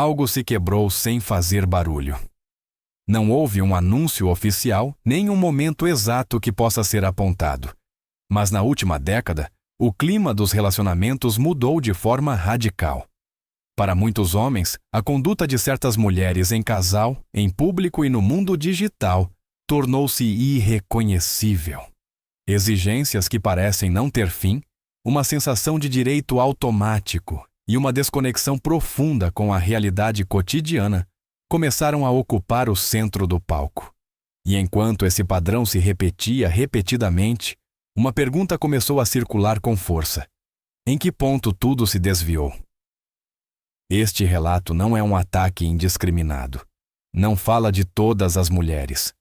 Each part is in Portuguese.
algo se quebrou sem fazer barulho. Não houve um anúncio oficial, nem um momento exato que possa ser apontado. Mas na última década, o clima dos relacionamentos mudou de forma radical. Para muitos homens, a conduta de certas mulheres em casal, em público e no mundo digital tornou-se irreconhecível. Exigências que parecem não ter fim, uma sensação de direito automático e uma desconexão profunda com a realidade cotidiana começaram a ocupar o centro do palco. E enquanto esse padrão se repetia repetidamente, uma pergunta começou a circular com força. Em que ponto tudo se desviou? Este relato não é um ataque indiscriminado. Não fala de todas as mulheres.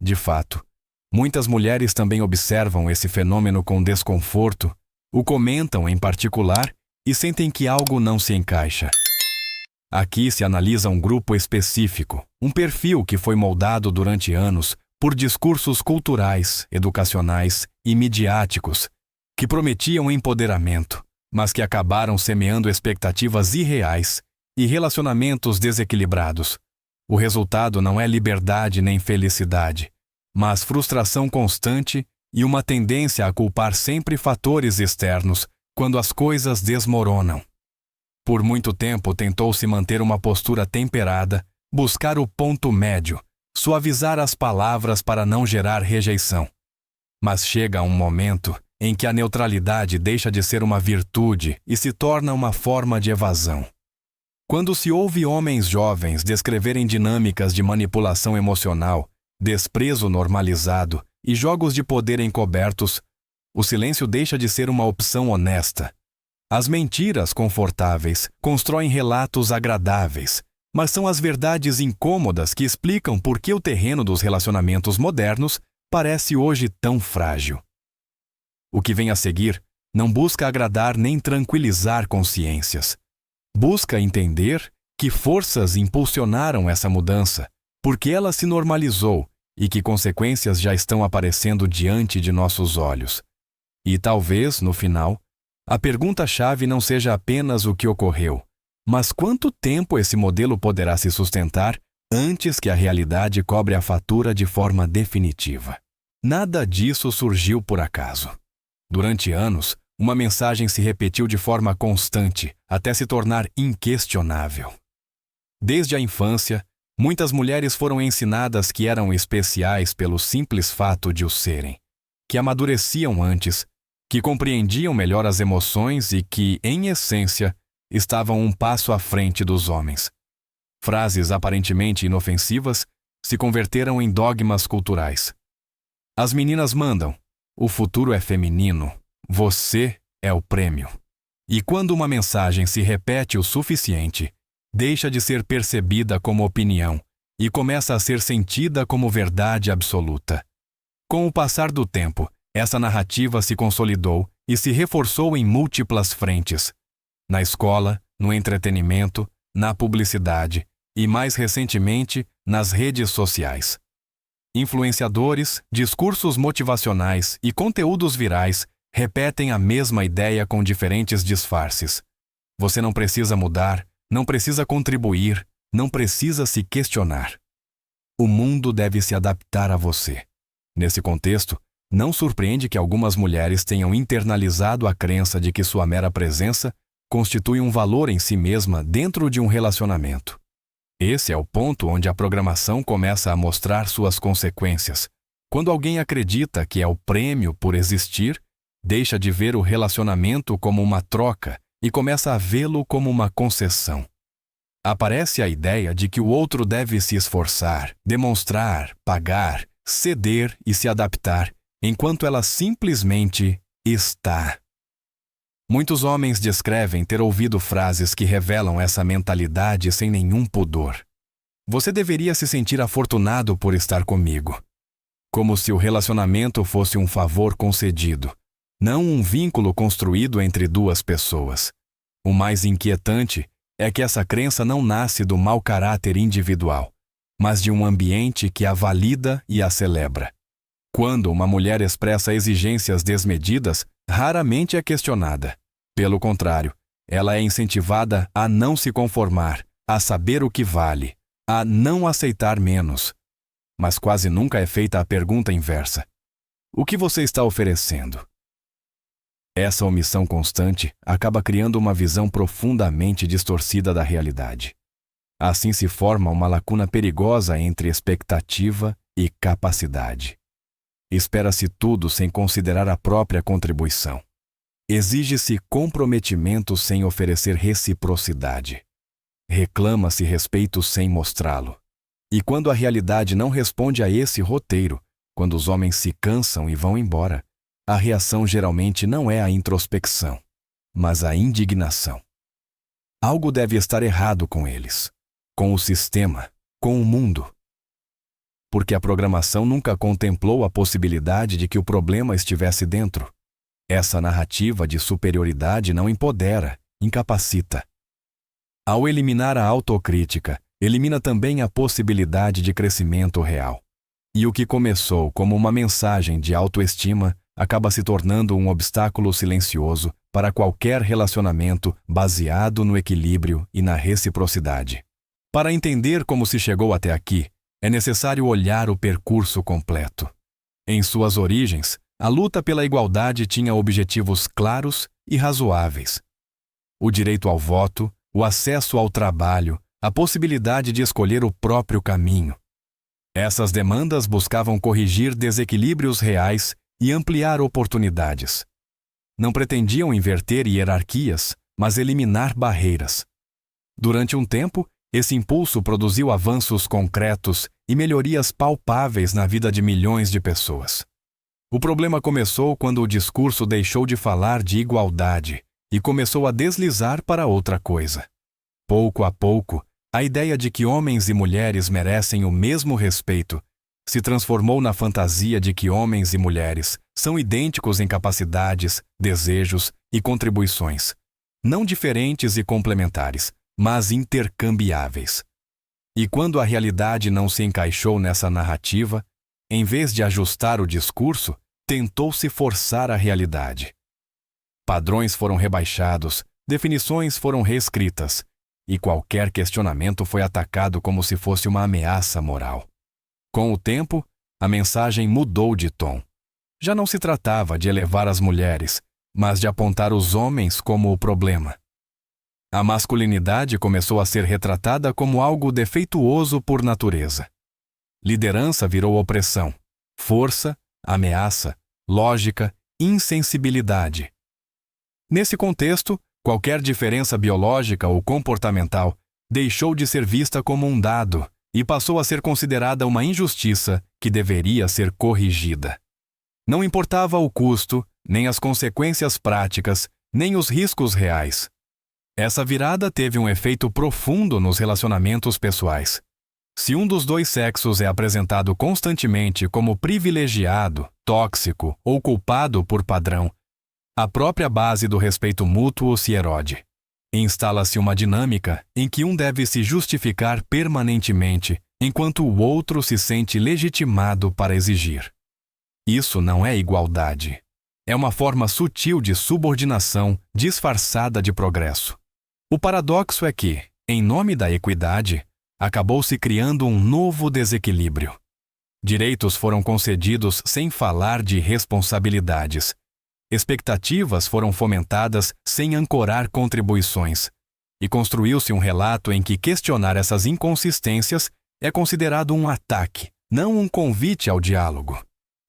De fato, muitas mulheres também observam esse fenômeno com desconforto, o comentam em particular e sentem que algo não se encaixa. Aqui se analisa um grupo específico, um perfil que foi moldado durante anos por discursos culturais, educacionais e midiáticos que prometiam empoderamento, mas que acabaram semeando expectativas irreais e relacionamentos desequilibrados. O resultado não é liberdade nem felicidade, mas frustração constante e uma tendência a culpar sempre fatores externos quando as coisas desmoronam. Por muito tempo tentou-se manter uma postura temperada, buscar o ponto médio, suavizar as palavras para não gerar rejeição. Mas chega um momento em que a neutralidade deixa de ser uma virtude e se torna uma forma de evasão. Quando se ouve homens jovens descreverem dinâmicas de manipulação emocional, desprezo normalizado e jogos de poder encobertos, o silêncio deixa de ser uma opção honesta. As mentiras confortáveis constroem relatos agradáveis, mas são as verdades incômodas que explicam por que o terreno dos relacionamentos modernos parece hoje tão frágil. O que vem a seguir não busca agradar nem tranquilizar consciências. Busca entender que forças impulsionaram essa mudança, porque ela se normalizou e que consequências já estão aparecendo diante de nossos olhos. E talvez, no final, a pergunta-chave não seja apenas o que ocorreu, mas quanto tempo esse modelo poderá se sustentar antes que a realidade cobre a fatura de forma definitiva. Nada disso surgiu por acaso. Durante anos, uma mensagem se repetiu de forma constante, até se tornar inquestionável. Desde a infância, muitas mulheres foram ensinadas que eram especiais pelo simples fato de o serem, que amadureciam antes, que compreendiam melhor as emoções e que, em essência, estavam um passo à frente dos homens. Frases aparentemente inofensivas se converteram em dogmas culturais. As meninas mandam, o futuro é feminino, você é o prêmio. E quando uma mensagem se repete o suficiente, deixa de ser percebida como opinião e começa a ser sentida como verdade absoluta. Com o passar do tempo, essa narrativa se consolidou e se reforçou em múltiplas frentes. Na escola, no entretenimento, na publicidade e, mais recentemente, nas redes sociais. Influenciadores, discursos motivacionais e conteúdos virais repetem a mesma ideia com diferentes disfarces. Você não precisa mudar, não precisa contribuir, não precisa se questionar. O mundo deve se adaptar a você. Nesse contexto, não surpreende que algumas mulheres tenham internalizado a crença de que sua mera presença constitui um valor em si mesma dentro de um relacionamento. Esse é o ponto onde a programação começa a mostrar suas consequências. Quando alguém acredita que é o prêmio por existir, deixa de ver o relacionamento como uma troca e começa a vê-lo como uma concessão. Aparece a ideia de que o outro deve se esforçar, demonstrar, pagar, ceder e se adaptar, enquanto ela simplesmente está. Muitos homens descrevem ter ouvido frases que revelam essa mentalidade sem nenhum pudor. Você deveria se sentir afortunado por estar comigo. Como se o relacionamento fosse um favor concedido, não um vínculo construído entre duas pessoas. O mais inquietante é que essa crença não nasce do mau caráter individual, mas de um ambiente que a valida e a celebra. Quando uma mulher expressa exigências desmedidas, raramente é questionada. Pelo contrário, ela é incentivada a não se conformar, a saber o que vale, a não aceitar menos. Mas quase nunca é feita a pergunta inversa: o que você está oferecendo? Essa omissão constante acaba criando uma visão profundamente distorcida da realidade. Assim se forma uma lacuna perigosa entre expectativa e capacidade. Espera-se tudo sem considerar a própria contribuição. Exige-se comprometimento sem oferecer reciprocidade. Reclama-se respeito sem mostrá-lo. E quando a realidade não responde a esse roteiro, quando os homens se cansam e vão embora, a reação geralmente não é a introspecção, mas a indignação. Algo deve estar errado com eles, com o sistema, com o mundo. Porque a programação nunca contemplou a possibilidade de que o problema estivesse dentro. Essa narrativa de superioridade não empodera, incapacita. Ao eliminar a autocrítica, elimina também a possibilidade de crescimento real. E o que começou como uma mensagem de autoestima acaba se tornando um obstáculo silencioso para qualquer relacionamento baseado no equilíbrio e na reciprocidade. Para entender como se chegou até aqui, é necessário olhar o percurso completo. Em suas origens, a luta pela igualdade tinha objetivos claros e razoáveis. O direito ao voto, o acesso ao trabalho, a possibilidade de escolher o próprio caminho. Essas demandas buscavam corrigir desequilíbrios reais e ampliar oportunidades. Não pretendiam inverter hierarquias, mas eliminar barreiras. Durante um tempo, esse impulso produziu avanços concretos e melhorias palpáveis na vida de milhões de pessoas. O problema começou quando o discurso deixou de falar de igualdade e começou a deslizar para outra coisa. Pouco a pouco, a ideia de que homens e mulheres merecem o mesmo respeito se transformou na fantasia de que homens e mulheres são idênticos em capacidades, desejos e contribuições, não diferentes e complementares, mas intercambiáveis. E quando a realidade não se encaixou nessa narrativa, em vez de ajustar o discurso, tentou-se forçar a realidade. Padrões foram rebaixados, definições foram reescritas, e qualquer questionamento foi atacado como se fosse uma ameaça moral. Com o tempo, a mensagem mudou de tom. Já não se tratava de elevar as mulheres, mas de apontar os homens como o problema. A masculinidade começou a ser retratada como algo defeituoso por natureza. Liderança virou opressão, força, ameaça, lógica, insensibilidade. Nesse contexto, qualquer diferença biológica ou comportamental deixou de ser vista como um dado e passou a ser considerada uma injustiça que deveria ser corrigida. Não importava o custo, nem as consequências práticas, nem os riscos reais. Essa virada teve um efeito profundo nos relacionamentos pessoais. Se um dos dois sexos é apresentado constantemente como privilegiado, tóxico ou culpado por padrão, a própria base do respeito mútuo se erode. Instala-se uma dinâmica em que um deve se justificar permanentemente, enquanto o outro se sente legitimado para exigir. Isso não é igualdade. É uma forma sutil de subordinação disfarçada de progresso. O paradoxo é que, em nome da equidade, acabou se criando um novo desequilíbrio. Direitos foram concedidos sem falar de responsabilidades. Expectativas foram fomentadas sem ancorar contribuições. E construiu-se um relato em que questionar essas inconsistências é considerado um ataque, não um convite ao diálogo.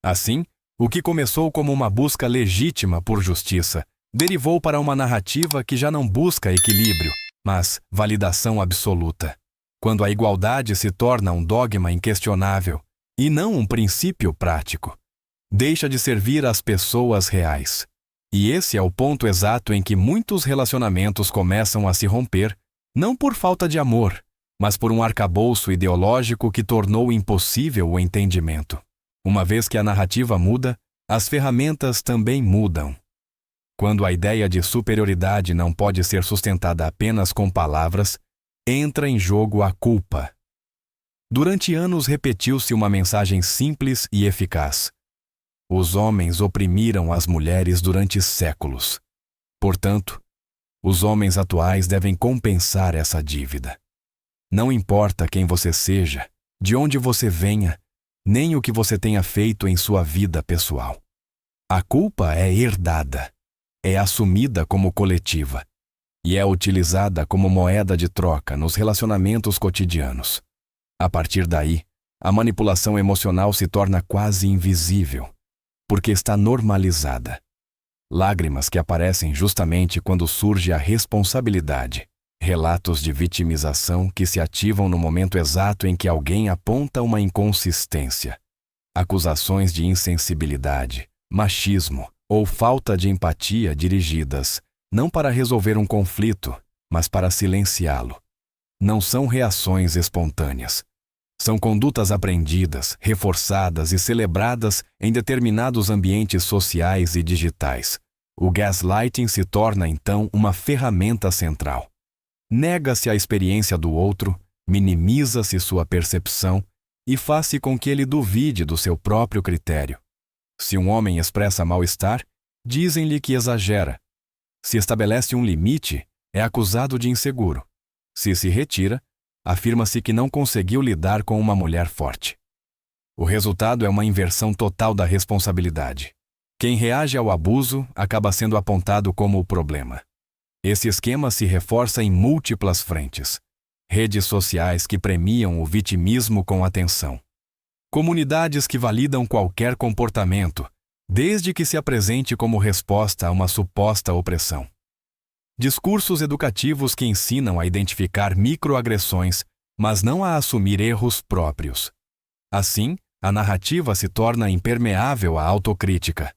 Assim, o que começou como uma busca legítima por justiça derivou para uma narrativa que já não busca equilíbrio, mas validação absoluta. Quando a igualdade se torna um dogma inquestionável e não um princípio prático, deixa de servir às pessoas reais. E esse é o ponto exato em que muitos relacionamentos começam a se romper, não por falta de amor, mas por um arcabouço ideológico que tornou impossível o entendimento. Uma vez que a narrativa muda, as ferramentas também mudam. Quando a ideia de superioridade não pode ser sustentada apenas com palavras, entra em jogo a culpa. Durante anos repetiu-se uma mensagem simples e eficaz. Os homens oprimiram as mulheres durante séculos. Portanto, os homens atuais devem compensar essa dívida. Não importa quem você seja, de onde você venha, nem o que você tenha feito em sua vida pessoal. A culpa é herdada, é assumida como coletiva e é utilizada como moeda de troca nos relacionamentos cotidianos. A partir daí, a manipulação emocional se torna quase invisível, porque está normalizada. Lágrimas que aparecem justamente quando surge a responsabilidade. Relatos de vitimização que se ativam no momento exato em que alguém aponta uma inconsistência. Acusações de insensibilidade, machismo ou falta de empatia dirigidas, não para resolver um conflito, mas para silenciá-lo. Não são reações espontâneas. São condutas aprendidas, reforçadas e celebradas em determinados ambientes sociais e digitais. O gaslighting se torna, então, uma ferramenta central. Nega-se a experiência do outro, minimiza-se sua percepção e faz-se com que ele duvide do seu próprio critério. Se um homem expressa mal-estar, dizem-lhe que exagera. Se estabelece um limite, é acusado de inseguro. Se retira, afirma-se que não conseguiu lidar com uma mulher forte. O resultado é uma inversão total da responsabilidade. Quem reage ao abuso acaba sendo apontado como o problema. Esse esquema se reforça em múltiplas frentes. Redes sociais que premiam o vitimismo com atenção. Comunidades que validam qualquer comportamento, desde que se apresente como resposta a uma suposta opressão. Discursos educativos que ensinam a identificar microagressões, mas não a assumir erros próprios. Assim, a narrativa se torna impermeável à autocrítica.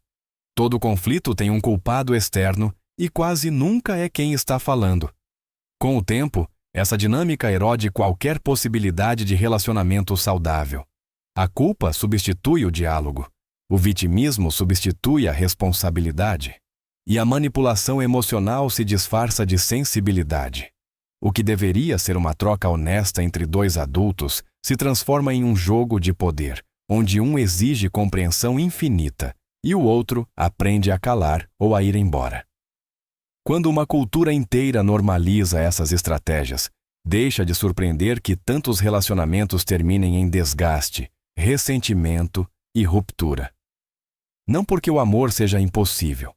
Todo conflito tem um culpado externo e quase nunca é quem está falando. Com o tempo, essa dinâmica erode qualquer possibilidade de relacionamento saudável. A culpa substitui o diálogo. O vitimismo substitui a responsabilidade. E a manipulação emocional se disfarça de sensibilidade. O que deveria ser uma troca honesta entre dois adultos se transforma em um jogo de poder, onde um exige compreensão infinita e o outro aprende a calar ou a ir embora. Quando uma cultura inteira normaliza essas estratégias, deixa de surpreender que tantos relacionamentos terminem em desgaste, ressentimento e ruptura. Não porque o amor seja impossível,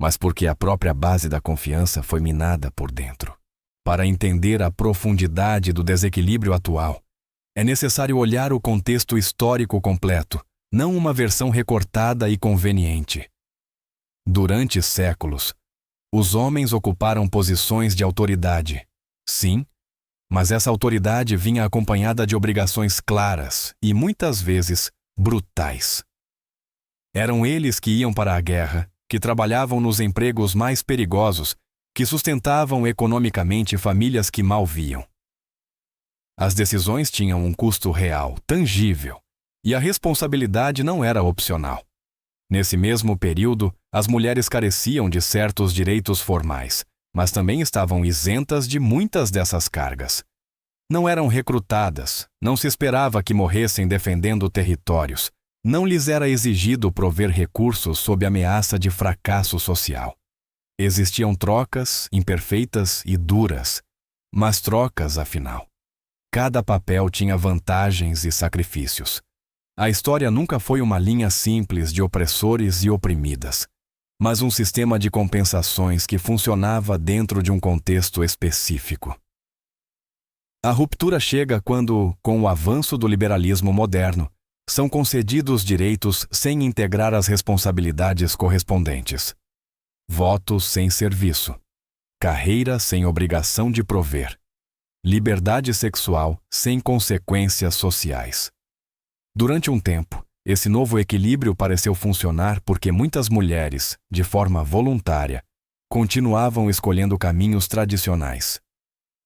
mas porque a própria base da confiança foi minada por dentro. Para entender a profundidade do desequilíbrio atual, é necessário olhar o contexto histórico completo, não uma versão recortada e conveniente. Durante séculos, os homens ocuparam posições de autoridade. Sim, mas essa autoridade vinha acompanhada de obrigações claras e, muitas vezes, brutais. Eram eles que iam para a guerra, que trabalhavam nos empregos mais perigosos, que sustentavam economicamente famílias que mal viam. As decisões tinham um custo real, tangível, e a responsabilidade não era opcional. Nesse mesmo período, as mulheres careciam de certos direitos formais, mas também estavam isentas de muitas dessas cargas. Não eram recrutadas, não se esperava que morressem defendendo territórios, não lhes era exigido prover recursos sob ameaça de fracasso social. Existiam trocas imperfeitas e duras, mas trocas afinal. Cada papel tinha vantagens e sacrifícios. A história nunca foi uma linha simples de opressores e oprimidas, mas um sistema de compensações que funcionava dentro de um contexto específico. A ruptura chega quando, com o avanço do liberalismo moderno, são concedidos direitos sem integrar as responsabilidades correspondentes. Voto sem serviço. Carreira sem obrigação de prover. Liberdade sexual sem consequências sociais. Durante um tempo, esse novo equilíbrio pareceu funcionar porque muitas mulheres, de forma voluntária, continuavam escolhendo caminhos tradicionais.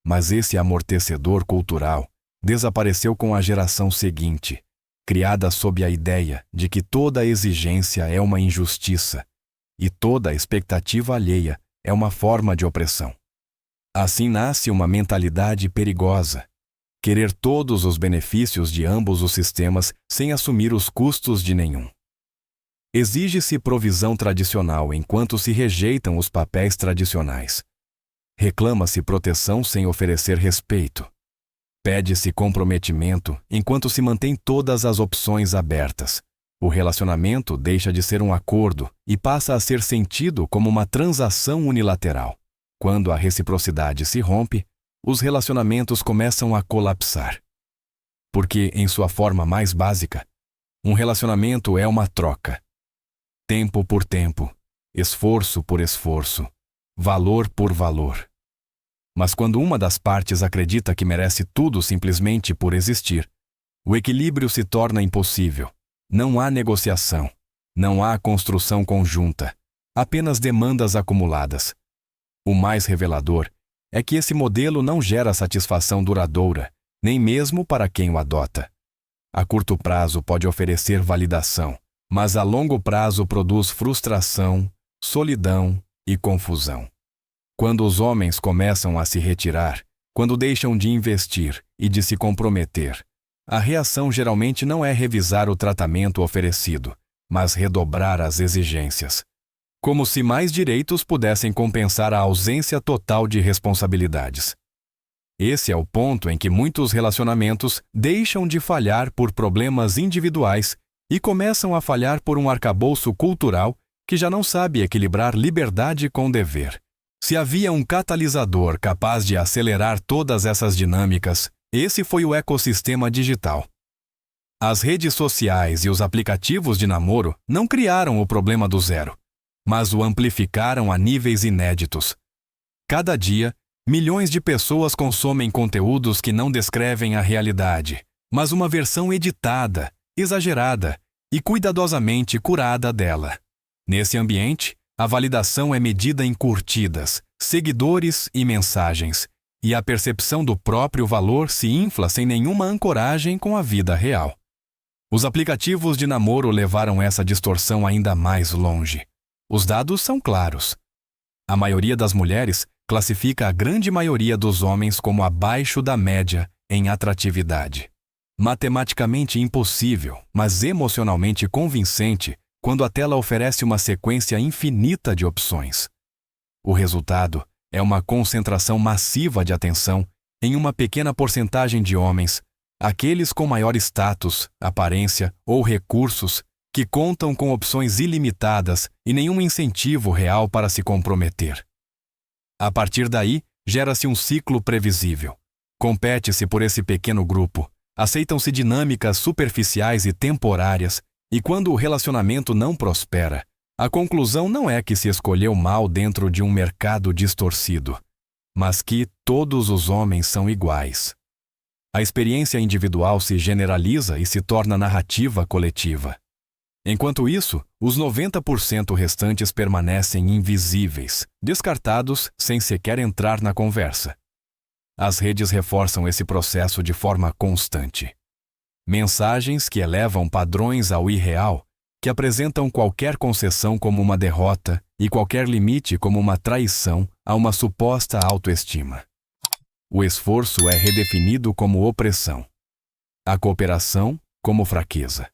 Mas esse amortecedor cultural desapareceu com a geração seguinte, criada sob a ideia de que toda exigência é uma injustiça e toda expectativa alheia é uma forma de opressão. Assim nasce uma mentalidade perigosa, querer todos os benefícios de ambos os sistemas sem assumir os custos de nenhum. Exige-se provisão tradicional enquanto se rejeitam os papéis tradicionais. Reclama-se proteção sem oferecer respeito. Pede-se comprometimento enquanto se mantém todas as opções abertas. O relacionamento deixa de ser um acordo e passa a ser sentido como uma transação unilateral. Quando a reciprocidade se rompe, os relacionamentos começam a colapsar. Porque, em sua forma mais básica, um relacionamento é uma troca. Tempo por tempo, esforço por esforço, valor por valor. Mas quando uma das partes acredita que merece tudo simplesmente por existir, o equilíbrio se torna impossível. Não há negociação, não há construção conjunta, apenas demandas acumuladas. O mais revelador é que esse modelo não gera satisfação duradoura, nem mesmo para quem o adota. A curto prazo pode oferecer validação, mas a longo prazo produz frustração, solidão e confusão. Quando os homens começam a se retirar, quando deixam de investir e de se comprometer, a reação geralmente não é revisar o tratamento oferecido, mas redobrar as exigências. Como se mais direitos pudessem compensar a ausência total de responsabilidades. Esse é o ponto em que muitos relacionamentos deixam de falhar por problemas individuais e começam a falhar por um arcabouço cultural que já não sabe equilibrar liberdade com dever. Se havia um catalisador capaz de acelerar todas essas dinâmicas, esse foi o ecossistema digital. As redes sociais e os aplicativos de namoro não criaram o problema do zero, mas o amplificaram a níveis inéditos. Cada dia, milhões de pessoas consomem conteúdos que não descrevem a realidade, mas uma versão editada, exagerada e cuidadosamente curada dela. Nesse ambiente, a validação é medida em curtidas, seguidores e mensagens, e a percepção do próprio valor se infla sem nenhuma ancoragem com a vida real. Os aplicativos de namoro levaram essa distorção ainda mais longe. Os dados são claros. A maioria das mulheres classifica a grande maioria dos homens como abaixo da média em atratividade. Matematicamente impossível, mas emocionalmente convincente quando a tela oferece uma sequência infinita de opções. O resultado é uma concentração massiva de atenção em uma pequena porcentagem de homens, aqueles com maior status, aparência ou recursos, que contam com opções ilimitadas e nenhum incentivo real para se comprometer. A partir daí, gera-se um ciclo previsível. Compete-se por esse pequeno grupo, aceitam-se dinâmicas superficiais e temporárias, e quando o relacionamento não prospera, a conclusão não é que se escolheu mal dentro de um mercado distorcido, mas que todos os homens são iguais. A experiência individual se generaliza e se torna narrativa coletiva. Enquanto isso, os 90% restantes permanecem invisíveis, descartados sem sequer entrar na conversa. As redes reforçam esse processo de forma constante. Mensagens que elevam padrões ao irreal, que apresentam qualquer concessão como uma derrota e qualquer limite como uma traição a uma suposta autoestima. O esforço é redefinido como opressão, a cooperação como fraqueza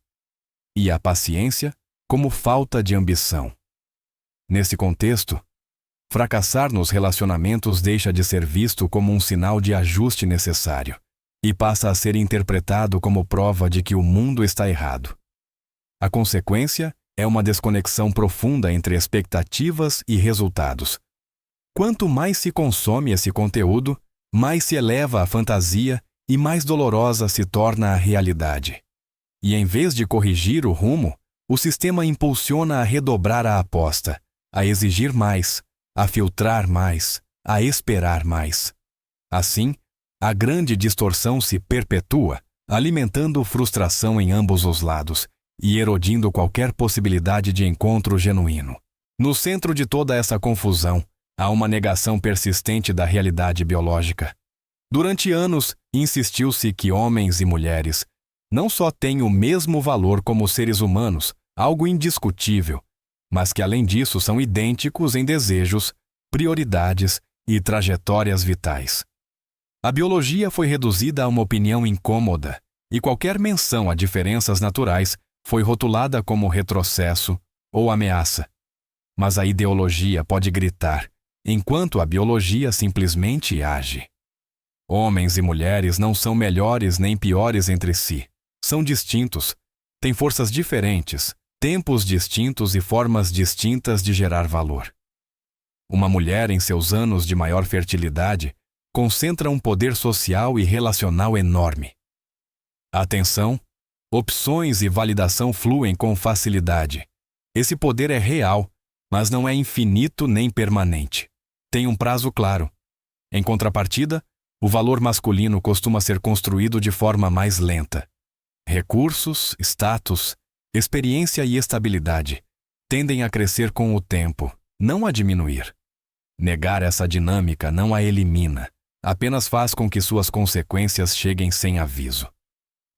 e a paciência como falta de ambição. Nesse contexto, fracassar nos relacionamentos deixa de ser visto como um sinal de ajuste necessário e passa a ser interpretado como prova de que o mundo está errado. A consequência é uma desconexão profunda entre expectativas e resultados. Quanto mais se consome esse conteúdo, mais se eleva a fantasia e mais dolorosa se torna a realidade. E em vez de corrigir o rumo, o sistema impulsiona a redobrar a aposta, a exigir mais, a filtrar mais, a esperar mais. Assim, a grande distorção se perpetua, alimentando frustração em ambos os lados e erodindo qualquer possibilidade de encontro genuíno. No centro de toda essa confusão, há uma negação persistente da realidade biológica. Durante anos, insistiu-se que homens e mulheres não só têm o mesmo valor como seres humanos, algo indiscutível, mas que além disso são idênticos em desejos, prioridades e trajetórias vitais. A biologia foi reduzida a uma opinião incômoda, e qualquer menção a diferenças naturais foi rotulada como retrocesso ou ameaça. Mas a ideologia pode gritar, enquanto a biologia simplesmente age. Homens e mulheres não são melhores nem piores entre si. São distintos, têm forças diferentes, tempos distintos e formas distintas de gerar valor. Uma mulher em seus anos de maior fertilidade concentra um poder social e relacional enorme. Atenção, opções e validação fluem com facilidade. Esse poder é real, mas não é infinito nem permanente. Tem um prazo claro. Em contrapartida, o valor masculino costuma ser construído de forma mais lenta. Recursos, status, experiência e estabilidade tendem a crescer com o tempo, não a diminuir. Negar essa dinâmica não a elimina, apenas faz com que suas consequências cheguem sem aviso.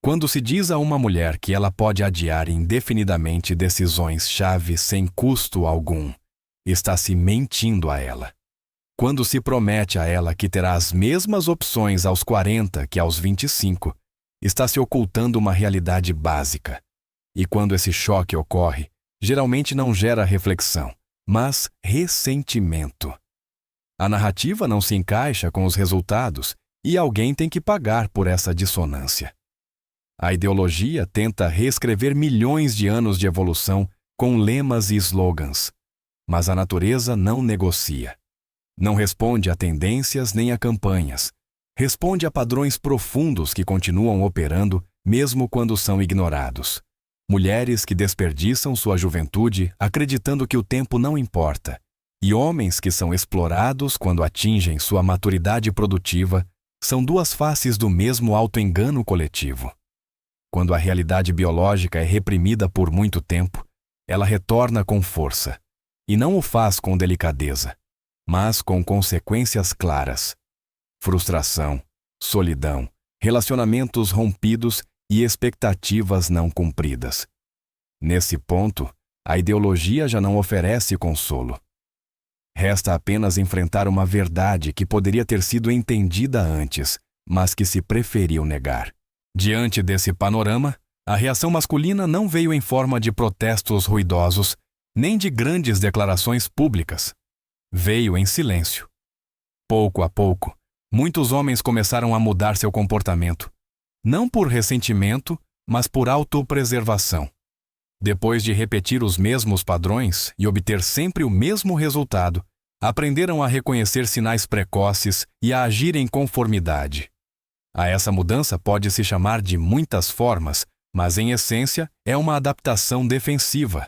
Quando se diz a uma mulher que ela pode adiar indefinidamente decisões-chave sem custo algum, está se mentindo a ela. Quando se promete a ela que terá as mesmas opções aos 40 que aos 25, está se ocultando uma realidade básica. E quando esse choque ocorre, geralmente não gera reflexão, mas ressentimento. A narrativa não se encaixa com os resultados e alguém tem que pagar por essa dissonância. A ideologia tenta reescrever milhões de anos de evolução com lemas e slogans, mas a natureza não negocia. Não responde a tendências nem a campanhas. Responde a padrões profundos que continuam operando mesmo quando são ignorados. Mulheres que desperdiçam sua juventude acreditando que o tempo não importa, e homens que são explorados quando atingem sua maturidade produtiva são duas faces do mesmo auto-engano coletivo. Quando a realidade biológica é reprimida por muito tempo, ela retorna com força, e não o faz com delicadeza, mas com consequências claras. Frustração, solidão, relacionamentos rompidos e expectativas não cumpridas. Nesse ponto, a ideologia já não oferece consolo. Resta apenas enfrentar uma verdade que poderia ter sido entendida antes, mas que se preferiu negar. Diante desse panorama, a reação masculina não veio em forma de protestos ruidosos, nem de grandes declarações públicas. Veio em silêncio. Pouco a pouco, muitos homens começaram a mudar seu comportamento, não por ressentimento, mas por autopreservação. Depois de repetir os mesmos padrões e obter sempre o mesmo resultado, aprenderam a reconhecer sinais precoces e a agir em conformidade. A essa mudança pode se chamar de muitas formas, mas em essência é uma adaptação defensiva.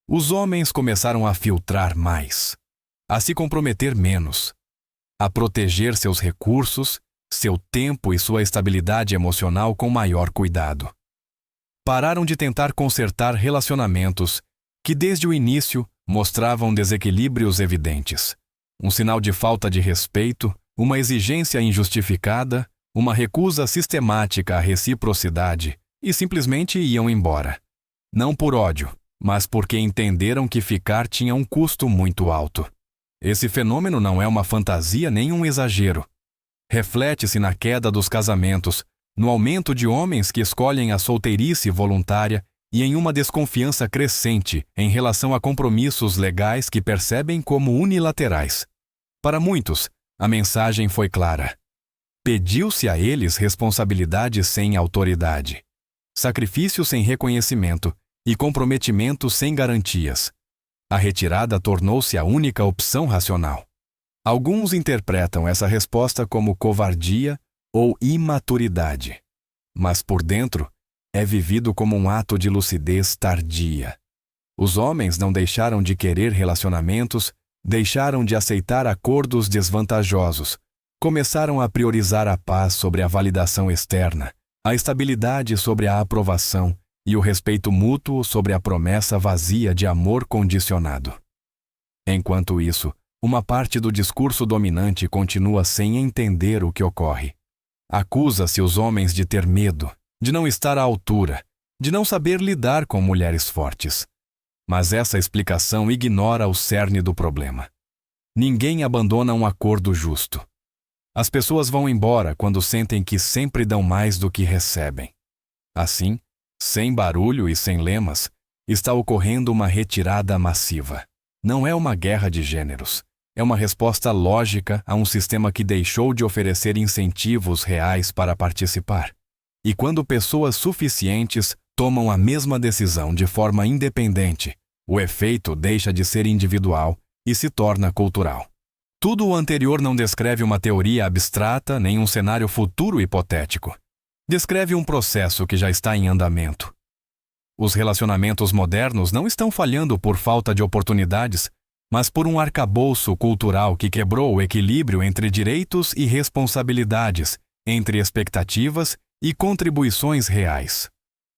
Os homens começaram a filtrar mais, a se comprometer menos, a proteger seus recursos, seu tempo e sua estabilidade emocional com maior cuidado. Pararam de tentar consertar relacionamentos que, desde o início, mostravam desequilíbrios evidentes. Um sinal de falta de respeito, uma exigência injustificada, uma recusa sistemática à reciprocidade, e simplesmente iam embora. Não por ódio, mas porque entenderam que ficar tinha um custo muito alto. Esse fenômeno não é uma fantasia nem um exagero. Reflete-se na queda dos casamentos, no aumento de homens que escolhem a solteirice voluntária e em uma desconfiança crescente em relação a compromissos legais que percebem como unilaterais. Para muitos, a mensagem foi clara. Pediu-se a eles responsabilidade sem autoridade, sacrifício sem reconhecimento e comprometimento sem garantias. A retirada tornou-se a única opção racional. Alguns interpretam essa resposta como covardia ou imaturidade, mas por dentro é vivido como um ato de lucidez tardia. Os homens não deixaram de querer relacionamentos, deixaram de aceitar acordos desvantajosos, começaram a priorizar a paz sobre a validação externa, a estabilidade sobre a aprovação e o respeito mútuo sobre a promessa vazia de amor condicionado. Enquanto isso, uma parte do discurso dominante continua sem entender o que ocorre. Acusa-se os homens de ter medo, de não estar à altura, de não saber lidar com mulheres fortes. Mas essa explicação ignora o cerne do problema. Ninguém abandona um acordo justo. As pessoas vão embora quando sentem que sempre dão mais do que recebem. Assim, sem barulho e sem lemas, está ocorrendo uma retirada massiva. Não é uma guerra de gêneros. é uma resposta lógica a um sistema que deixou de oferecer incentivos reais para participar. E quando pessoas suficientes tomam a mesma decisão de forma independente, o efeito deixa de ser individual e se torna cultural. Tudo o anterior não descreve uma teoria abstrata nem um cenário futuro hipotético. Descreve um processo que já está em andamento. Os relacionamentos modernos não estão falhando por falta de oportunidades, mas por um arcabouço cultural que quebrou o equilíbrio entre direitos e responsabilidades, entre expectativas e contribuições reais.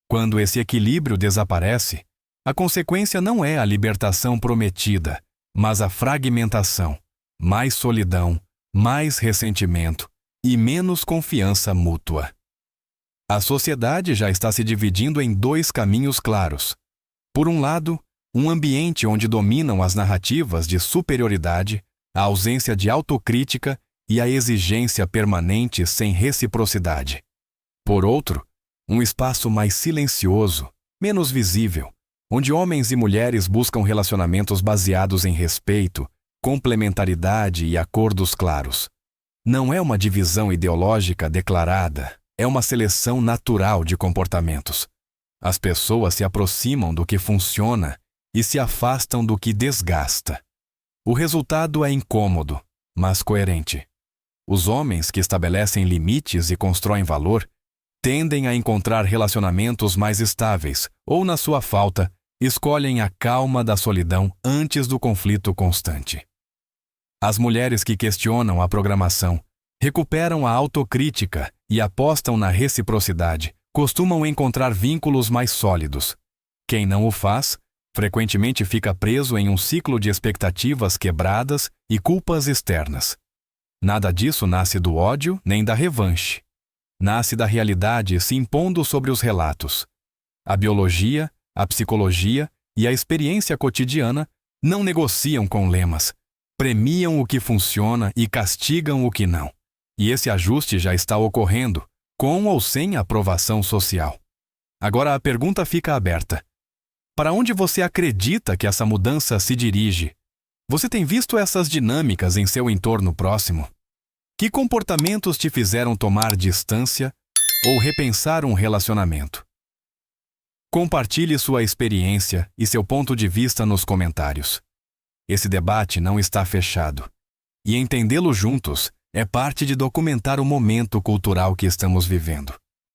Quando esse equilíbrio desaparece, a consequência não é a libertação prometida, mas a fragmentação, mais solidão, mais ressentimento e menos confiança mútua. A sociedade já está se dividindo em dois caminhos claros. Por um lado, um ambiente onde dominam as narrativas de superioridade, a ausência de autocrítica e a exigência permanente sem reciprocidade. Por outro, um espaço mais silencioso, menos visível, onde homens e mulheres buscam relacionamentos baseados em respeito, complementaridade e acordos claros. Não é uma divisão ideológica declarada, é uma seleção natural de comportamentos. As pessoas se aproximam do que funciona e se afastam do que desgasta. O resultado é incômodo, mas coerente. Os homens que estabelecem limites e constroem valor tendem a encontrar relacionamentos mais estáveis ou, na sua falta, escolhem a calma da solidão antes do conflito constante. As mulheres que questionam a programação, recuperam a autocrítica e apostam na reciprocidade, costumam encontrar vínculos mais sólidos. Quem não o faz, frequentemente fica preso em um ciclo de expectativas quebradas e culpas externas. Nada disso nasce do ódio nem da revanche. Nasce da realidade se impondo sobre os relatos. A biologia, a psicologia e a experiência cotidiana não negociam com lemas, premiam o que funciona e castigam o que não. E esse ajuste já está ocorrendo, com ou sem aprovação social. Agora a pergunta fica aberta. Para onde você acredita que essa mudança se dirige? Você tem visto essas dinâmicas em seu entorno próximo? Que comportamentos te fizeram tomar distância ou repensar um relacionamento? Compartilhe sua experiência e seu ponto de vista nos comentários. Esse debate não está fechado, e entendê-lo juntos é parte de documentar o momento cultural que estamos vivendo.